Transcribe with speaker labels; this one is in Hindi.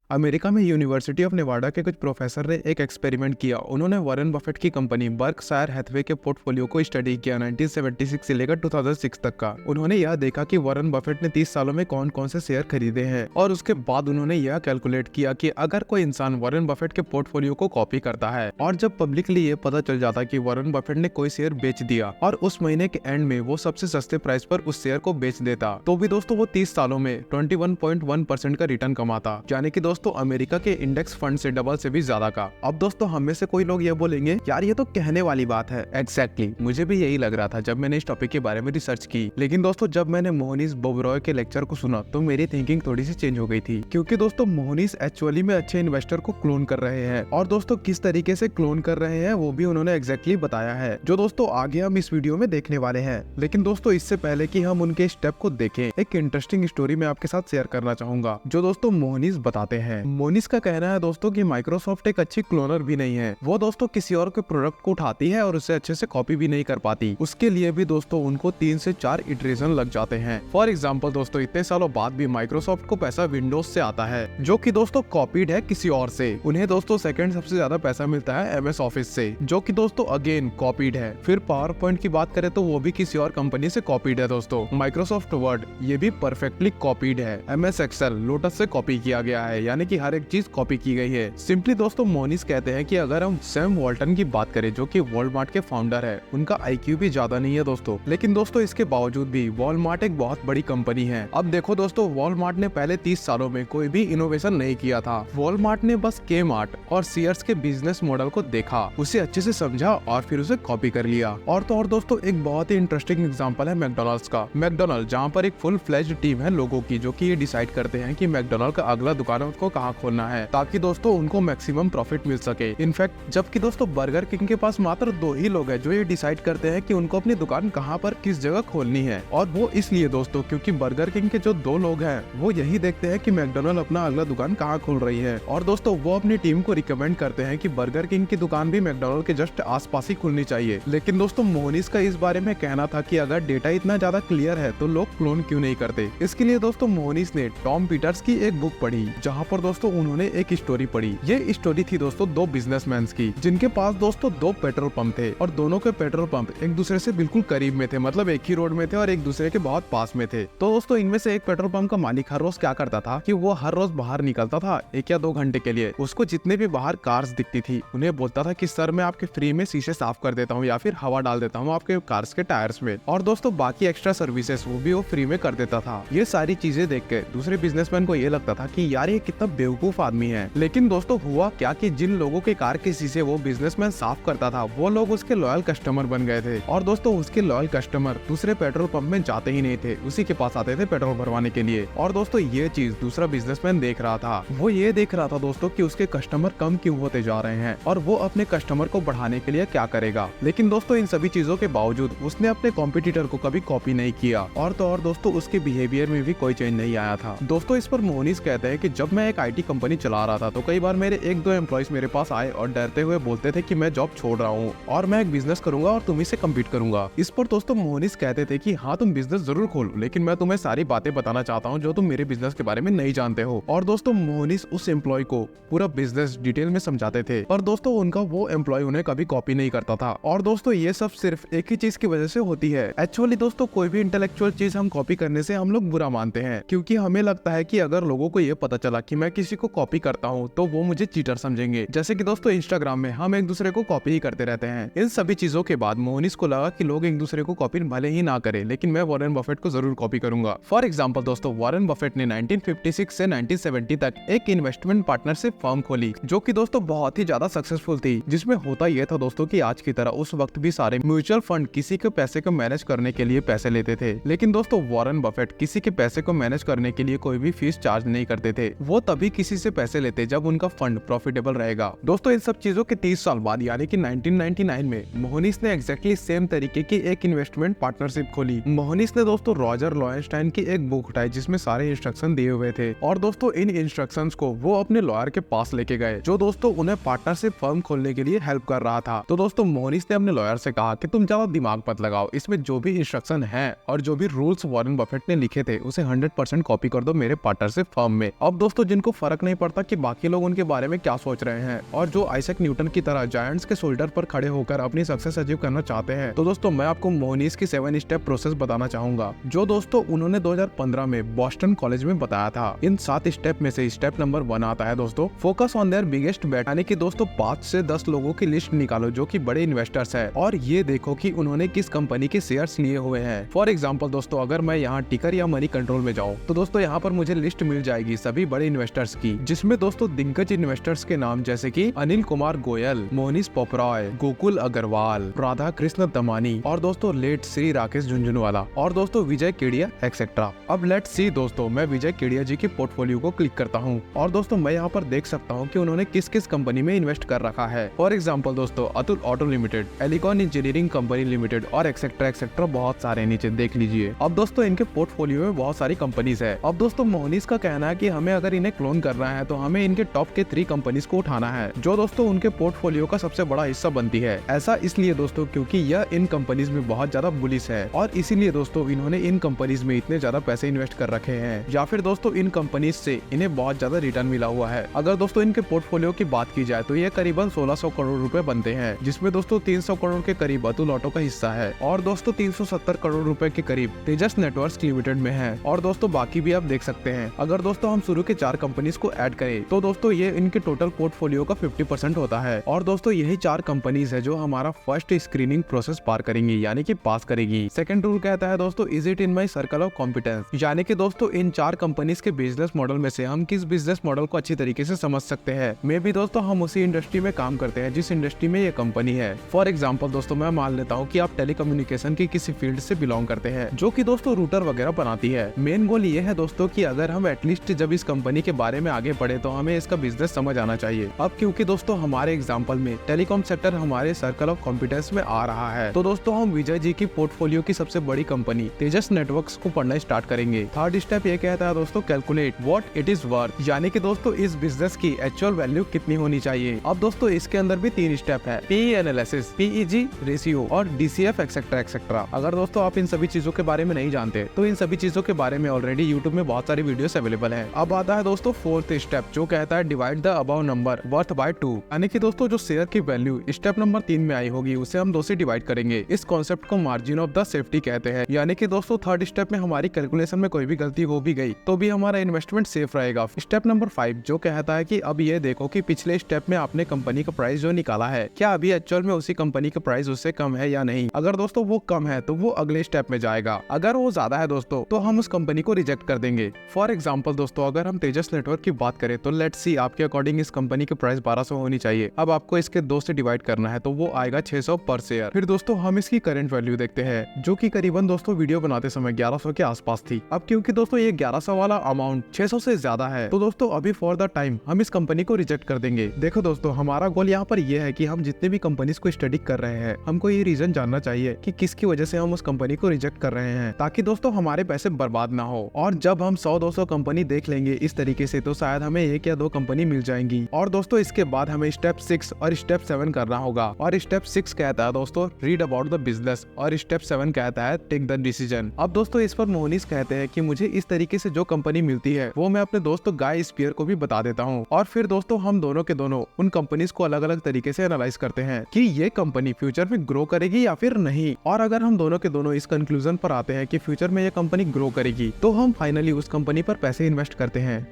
Speaker 1: अमेरिका में यूनिवर्सिटी ऑफ नेवाडा के कुछ प्रोफेसर ने एक एक्सपेरिमेंट किया। उन्होंने वॉरेन बफेट की कंपनी बर्कशायर हैथवे के पोर्टफोलियो को स्टडी किया 1976 से लेकर 2006 तक का। उन्होंने यह देखा कि वॉरेन बफेट ने 30 सालों में कौन कौन से शेयर खरीदे हैं और उसके बाद उन्होंने यह कैलकुलेट किया कि अगर कोई इंसान वॉरेन बफेट के पोर्टफोलियो को कॉपी करता है और जब पब्लिकली ये पता चल जाता कि वॉरेन बफेट ने कोई शेयर बेच दिया और उस महीने के एंड में वो सबसे सस्ते प्राइस पर उस शेयर को बेच देता, तो भी दोस्तों वो 30 सालों में 21.1% का रिटर्न कमाता, यानी कि दोस्तों अमेरिका के इंडेक्स फंड से डबल से भी ज्यादा का। अब दोस्तों हम में से कोई लोग ये बोलेंगे यार ये तो कहने वाली बात है। एग्जैक्टली मुझे भी यही लग रहा था जब मैंने इस टॉपिक के बारे में रिसर्च की। लेकिन दोस्तों जब मैंने मोहनीश बोबरॉय के लेक्चर को सुना तो मेरी थिंकिंग थोड़ी सी चेंज हो गई थी, क्योंकि दोस्तों मोहनीश एक्चुअली में अच्छे इन्वेस्टर को क्लोन कर रहे हैं और दोस्तों किस तरीके से क्लोन कर रहे हैं वो भी उन्होंने एग्जैक्टली बताया है, जो दोस्तों आगे हम इस वीडियो में देखने वाले हैं। लेकिन दोस्तों इससे पहले कि हम उनके स्टेप को देखें, एक इंटरेस्टिंग स्टोरी मैं आपके साथ शेयर करना चाहूंगा जो दोस्तों मोहनीश बताते हैं। मोहनीश का कहना है दोस्तों कि माइक्रोसॉफ्ट एक अच्छी क्लोनर भी नहीं है। वो दोस्तों किसी और के प्रोडक्ट को उठाती है और उसे अच्छे से कॉपी भी नहीं कर पाती। उसके लिए भी दोस्तों उनको 3 से 4 इटरेशन लग जाते हैं। फॉर एग्जांपल दोस्तों इतने सालों बाद भी माइक्रोसॉफ्ट को पैसा विंडोज से आता है जो कि दोस्तों कॉपीड है किसी और से। उन्हें दोस्तों सेकंड सबसे ज्यादा पैसा मिलता है एमएस ऑफिस से, जो कि दोस्तों अगेन कॉपीड है। फिर पावर पॉइंट की बात करें तो वो भी किसी और कंपनी से कॉपीड है दोस्तों। माइक्रोसॉफ्ट वर्ड ये भी परफेक्टली कॉपीड है। एमएस एक्सेल लोटस से कॉपी किया गया है, यानी कि हर एक चीज कॉपी की गई है। सिंपली दोस्तों मोहनीश कहते हैं कि अगर हम सैम वॉल्टन की बात करें जो कि वॉलमार्ट के फाउंडर है, उनका आईक्यू भी ज्यादा नहीं है दोस्तों, लेकिन दोस्तों इसके बावजूद भी वॉलमार्ट एक बहुत बड़ी कंपनी है। अब देखो दोस्तों वॉलमार्ट ने पहले 30 सालों में कोई भी इनोवेशन नहीं किया था। वॉलमार्ट ने बस के मार्ट और सीयर्स के बिजनेस मॉडल को देखा, उसे अच्छे से समझा और फिर उसे कॉपी कर लिया। और तो और दोस्तों एक बहुत ही इंटरेस्टिंग एग्जांपल है मैकडॉनल्ड्स का। मैकडॉनल्ड जहाँ पर एक फुल फ्लेज्ड टीम है लोगों की जो कि ये डिसाइड करते हैं कि मैकडॉनल्ड का अगला दुकान को कहाँ खोलना है ताकि दोस्तों उनको मैक्सिमम प्रॉफिट मिल सके। इनफैक्ट जबकि दोस्तों बर्गर किंग के पास मात्र 2 ही लोग हैं जो ये डिसाइड करते हैं कि उनको अपनी दुकान कहाँ पर किस जगह खोलनी है, और वो इसलिए दोस्तों क्योंकि बर्गर किंग के जो 2 लोग हैं वो यही देखते हैं कि मैकडॉनल्ड अपना अगला दुकान कहाँ खोल रही है, और दोस्तों वो अपनी टीम को रिकमेंड करते हैं कि बर्गर किंग की दुकान भी मैकडॉनल्ड के जस्ट आसपास ही खुलनी चाहिए। लेकिन दोस्तों मोहनीश का इस बारे में कहना था कि अगर डेटा इतना ज्यादा क्लियर है तो लोग क्लोन क्यों नहीं करते। इसके लिए दोस्तों मोहनीश ने टॉम पीटर्स की एक बुक पढ़ी जहाँ पर दोस्तों उन्होंने एक स्टोरी पढ़ी। ये स्टोरी थी दोस्तों 2 बिजनेसमैन की जिनके पास दोस्तों 2 पेट्रोल पंप थे और दोनों के पेट्रोल पंप एक दूसरे से बिल्कुल करीब में थे, मतलब एक ही रोड में थे और एक दूसरे के बहुत पास में थे। तो दोस्तों इनमें से एक पेट्रोल पंप का मालिक हर रोज क्या करता था कि वो हर रोज बाहर निकलता था 1 या 2 घंटे के लिए। उसको जितने भी बाहर कार्स दिखती थी उन्हें बोलता था कि सर मैं आपके फ्री में शीशे साफ कर देता हूँ या फिर हवा डाल देता हूँ आपके कार्स के टायर्स में, और दोस्तों बाकी एक्स्ट्रा सर्विसेज वो भी वो फ्री में कर देता था। ये सारी चीजें देख के दूसरे बिजनेसमैन को ये लगता था कि यार ये कितना बेवकूफ आदमी है। लेकिन दोस्तों हुआ क्या कि जिन लोगों के कार के शीशे वो बिजनेसमैन साफ करता था वो लोग उसके लॉयल कस्टमर बन गए थे, और दोस्तों उसके लॉयल कस्टमर दूसरे पेट्रोल पंप में जाते ही नहीं थे, उसी के पास आते थे पेट्रोल भरवाने के लिए। और दोस्तों ये चीज दूसरा बिजनेसमैन देख रहा था। वो ये देख रहा था दोस्तों कि उसके कस्टमर कम क्यों होते जा रहे हैं और वो अपने कस्टमर को बढ़ाने के लिए क्या करेगा। लेकिन दोस्तों इन सभी चीजों के बावजूद उसने अपने कॉम्पिटिटर को कभी कॉपी नहीं किया, और तो और दोस्तों उसके बिहेवियर में भी कोई चेंज नहीं आया था। दोस्तों इस पर मोहनीश कहते हैं कि जब मैं एक IT कंपनी चला रहा था तो कई बार मेरे 1-2 एम्प्लॉइज मेरे पास आए और डरते हुए बोलते थे कि मैं जॉब छोड़ रहा हूँ और मैं एक बिजनेस करूंगा और तुम्ही से कम्पीट करूंगा। इस पर दोस्तों मोहनीश कहते थे कि हाँ तुम बिजनेस जरूर खोलो, लेकिन मैं तुम्हें सारी बातें बताना चाहता हूँ जो तुम मेरे बिजनेस के बारे में नहीं जानते हो। और दोस्तों मोहनीश उस एम्प्लॉय को पूरा बिजनेस डिटेल में समझाते थे, और दोस्तों उनका वो एम्प्लॉय उन्हें कभी कॉपी नहीं करता था। और दोस्तों ये सब सिर्फ एक ही चीज की वजह से होती है। एक्चुअली दोस्तों कोई भी इंटेलेक्चुअल चीज हम कॉपी करने से हम लोग बुरा मानते हैं, क्योंकि हमें लगता है कि अगर लोगों को ये पता चला कि मैं किसी को कॉपी करता हूँ तो वो मुझे चीटर समझेंगे। जैसे कि दोस्तों इंस्टाग्राम में हम एक दूसरे को कॉपी ही करते रहते हैं। इन सभी चीजों के बाद मोहनीश को लगा कि लोग एक दूसरे को कॉपी भले ही ना करे, लेकिन मैं वॉरेन बफेट को जरूर कॉपी करूंगा। फॉर एग्जांपल दोस्तों वॉरेन बफेट ने 1956 से 1970 तक एक इन्वेस्टमेंट पार्टनरशिप फर्म खोली जो कि दोस्तों बहुत ही ज्यादा सक्सेसफुल थी, जिसमें होता यह था दोस्तों कि आज की तरह उस वक्त भी सारे म्यूचुअल फंड किसी के पैसे को मैनेज करने के लिए पैसे लेते थे, लेकिन दोस्तों वॉरेन बफेट किसी के पैसे को मैनेज करने के लिए कोई भी फीस चार्ज नहीं करते थे। वो तभी किसी से पैसे लेते जब उनका फंड प्रॉफिटेबल रहेगा। दोस्तों इन सब चीजों के 30 साल बाद यानी कि 1999 में मोहनीश ने एग्जैक्टली सेम तरीके की एक इन्वेस्टमेंट पार्टनरशिप खोली। मोहनीश ने दोस्तों रॉजर लॉयनस्टाइन की एक बुक उठाई जिसमें सारे इंस्ट्रक्शन दिए हुए थे, और दोस्तों इन इंस्ट्रक्शंस को वो अपने लॉयर के पास लेके गए जो दोस्तों उन्हें पार्टनरशिप फर्म खोलने के लिए हेल्प कर रहा था। तो दोस्तों मोहनीश ने अपने लॉयर से कहा कि तुम ज्यादा दिमाग मत लगाओ, इसमें जो भी इंस्ट्रक्शन है और जो भी रूल्स वॉरेन बफेट ने लिखे थे उसे 100% कॉपी कर दो मेरे पार्टनरशिप फर्म में। अब दोस्तों जिनको फर्क नहीं पड़ता कि बाकी लोग उनके बारे में क्या सोच रहे हैं और जो आइजैक न्यूटन की तरह जायंट्स के शोल्डर पर खड़े होकर अपनी सक्सेस अचीव करना चाहते हैं। तो दोस्तों मैं आपको मोहनीश की 7 स्टेप प्रोसेस बताना चाहूंगा, जो दोस्तों उन्होंने 2015 में बॉस्टन कॉलेज में बताया था। इन 7 स्टेप में से स्टेप नंबर 1 आता है दोस्तों, फोकस ऑन देयर बिगेस्ट बेट, यानी कि दोस्तों 5 से 10 लोगों की लिस्ट निकालो जो कि बड़े इन्वेस्टर्स है और ये देखो कि उन्होंने किस कंपनी के शेयर्स लिए हुए हैं। फॉर एग्जांपल दोस्तों, अगर मैं यहाँ टिकर या मनी कंट्रोल में जाऊँ तो दोस्तों यहाँ पर मुझे लिस्ट मिल जाएगी सभी बड़े इन्वेस्टर्स की, जिसमें दोस्तों दिग्गज इन्वेस्टर्स के नाम जैसे कि अनिल कुमार गोयल, मोहनीश पोपराय, गोकुल अग्रवाल, राधा कृष्ण दमानी और दोस्तों लेट श्री राकेश झुंझुनवाला और दोस्तों विजय केडिया एक्सेट्रा। अब लेट्स सी दोस्तों, मैं विजय केडिया जी की पोर्टफोलियो को क्लिक करता हूँ और दोस्तों मैं यहाँ पर देख सकता हूँ कि उन्होंने किस किस कंपनी में इन्वेस्ट कर रखा है। फॉर एग्जांपल दोस्तों, Atul auto limited, Elecon engineering company limited और एक्सेट्रा एक्सेट्रा बहुत सारे नीचे देख लीजिए। अब दोस्तों इनके पोर्टफोलियो में बहुत सारी कंपनीज है। अब दोस्तों मोहनीश का कहना है कि हमें अगर इन्हें क्लोन करना है तो हमें इनके टॉप के 3 कंपनीज को उठाना है, जो दोस्तों उनके पोर्टफोलियो का सबसे बड़ा हिस्सा बनती है। ऐसा इसलिए दोस्तों क्योंकि यह इन कंपनीज में बहुत ज्यादा बुलिश है और इसीलिए दोस्तों इन्होंने इन कंपनीज में इतने ज्यादा पैसे इन्वेस्ट कर रखे हैं, या फिर दोस्तों इन कंपनीज से इन्हें बहुत ज्यादा रिटर्न मिला हुआ है। अगर दोस्तों इनके पोर्टफोलियो की बात की जाए तो ये करीबन 1600 करोड़ रुपए बनते हैं, जिसमें दोस्तों 300 करोड़ के करीब अतुल ऑटो का हिस्सा है और दोस्तों 370 करोड़ रुपए के करीब तेजस नेटवर्क्स लिमिटेड में है और दोस्तों बाकी भी आप देख सकते हैं। अगर दोस्तों हम शुरू के 4 कंपनीज को ऐड करें तो दोस्तों ये इनके टोटल पोर्टफोलियो का 50% होता है और दोस्तों यही 4 कंपनीज है जो हमारा फर्स्ट स्क्रीनिंग प्रोसेस पार करेंगी, यानी कि पास करेगी। सेकंड रूल कहता है दोस्तों, is it in my circle of competence, यानी कि दोस्तों इन 4 कंपनीज के बिजनेस मॉडल में से हम किस बिजनेस मॉडल को अच्छी तरीके से समझ सकते हैं। मे भी दोस्तों हम उसी इंडस्ट्री में काम करते हैं जिस इंडस्ट्री में ये कंपनी है। फॉर एग्जांपल दोस्तों मैं मान लेता हूँ कि आप टेलीकम्युनिकेशन की किसी फील्ड से बिलोंग करते हैं जो कि दोस्तों रूटर वगैरह बनाती है। मेन गोल ये है दोस्तों कि अगर हम एटलीस्ट जब इस कंपनी के बारे में आगे पढ़े तो हमें इसका बिजनेस समझ आना चाहिए। अब क्योंकि दोस्तों हमारे एग्जाम्पल में टेलीकॉम सेक्टर हमारे सर्कल ऑफ कॉम्पिटेंस में आ रहा है, तो दोस्तों हम विजय जी की पोर्टफोलियो की सबसे बड़ी कंपनी तेजस नेटवर्क्स को पढ़ना स्टार्ट करेंगे। थर्ड स्टेप ये कहता है दोस्तों, calculate what it is worth, यानी कि दोस्तों इस बिजनेस की एक्चुअल वैल्यू कितनी होनी चाहिए। अब दोस्तों इसके अंदर भी 3 स्टेप है, पीई एनालिसिस, पीईजी रेशियो और डीसीएफ एक्सेट्रा एक्सेट्रा। अगर दोस्तों आप इन सभी चीजों के बारे में नहीं जानते तो इन सभी चीजों के बारे में ऑलरेडी यूट्यूब में बहुत सारी वीडियोस अवेलेबल है। अब आता है दोस्तों 4th स्टेप, जो कहता है divide the above number worth by 2, यानी कि दोस्तों जो शेयर की वैल्यू स्टेप नंबर 3 में आई होगी उसे हम 2 से डिवाइड करेंगे। इस कॉन्सेप्ट को मार्जिन ऑफ द सेफ्टी कहते हैं, यानी कि दोस्तों 3rd स्टेप में हमारी कैलकुलेशन में कोई भी गलती हो भी गई तो भी हमारा इन्वेस्टमेंट सेफ रहेगा। स्टेप नंबर 5 जो कहता है कि अब ये देखो कि पिछले स्टेप में आपने कंपनी का प्राइस जो निकाला है क्या अभी एक्चुअल में उसी कंपनी का प्राइस उससे कम है या नहीं। अगर दोस्तों वो कम है तो वो अगले स्टेप में जाएगा, अगर वो ज्यादा है दोस्तों तो हम उस कंपनी को रिजेक्ट कर देंगे। फॉर एग्जाम्पल दोस्तों अगर हम तेजस नेटवर्क की बात करें तो लेट्स सी आपके अकॉर्डिंग इस कंपनी की प्राइस 1200 होनी चाहिए। अब आपको इसके 2 से डिवाइड करना है तो वो आएगा 600 पर शेयर। फिर दोस्तों हम इसकी करंट वैल्यू देखते हैं जो कि करीबन दोस्तों वीडियो बनाते समय 1100 के आसपास थी। अब क्योंकि दोस्तों ये 1100 वाला अमाउंट 600 से ज्यादा है तो दोस्तों अभी फॉर द टाइम हम इस कंपनी को रिजेक्ट कर देंगे। देखो दोस्तों हमारा गोल यहाँ पर यह है कि हम जितने भी कंपनीज को स्टडी कर रहे हैं हमको ये रीजन जानना चाहिए कि किसकी वजह से हम उस कंपनी को रिजेक्ट कर रहे हैं, ताकि दोस्तों हमारे पैसे बर्बाद ना हो। और जब हम 100-200 कंपनी देख लेंगे इस तरीके से तो शायद हमें 1 या 2 कंपनी मिल जाएंगी। और दोस्तों इसके बाद हमें स्टेप 6 और स्टेप 7 करना होगा। और स्टेप 6 कहता है दोस्तों रीड अबाउट द बिजनेस और स्टेप 7 कहता है टेक द डिसीजन। अब दोस्तों इस पर मोहनीश कहते हैं कि मुझे इस तरीके से जो कंपनी मिलती है वो मैं अपने दोस्त गाय स्पियर को भी बता देता हूँ और फिर दोस्तों हम दोनों के दोनों उन कंपनीज को अलग अलग तरीके से एनालाइज करते हैं कि ये कंपनी फ्यूचर में ग्रो करेगी या फिर नहीं। और अगर हम दोनों के दोनों इस कंक्लूजन पर आते हैं कि फ्यूचर में ये कंपनी ग्रो करेगी तो हम फाइनली उस कंपनी पर पैसे इन्वेस्ट करते हैं।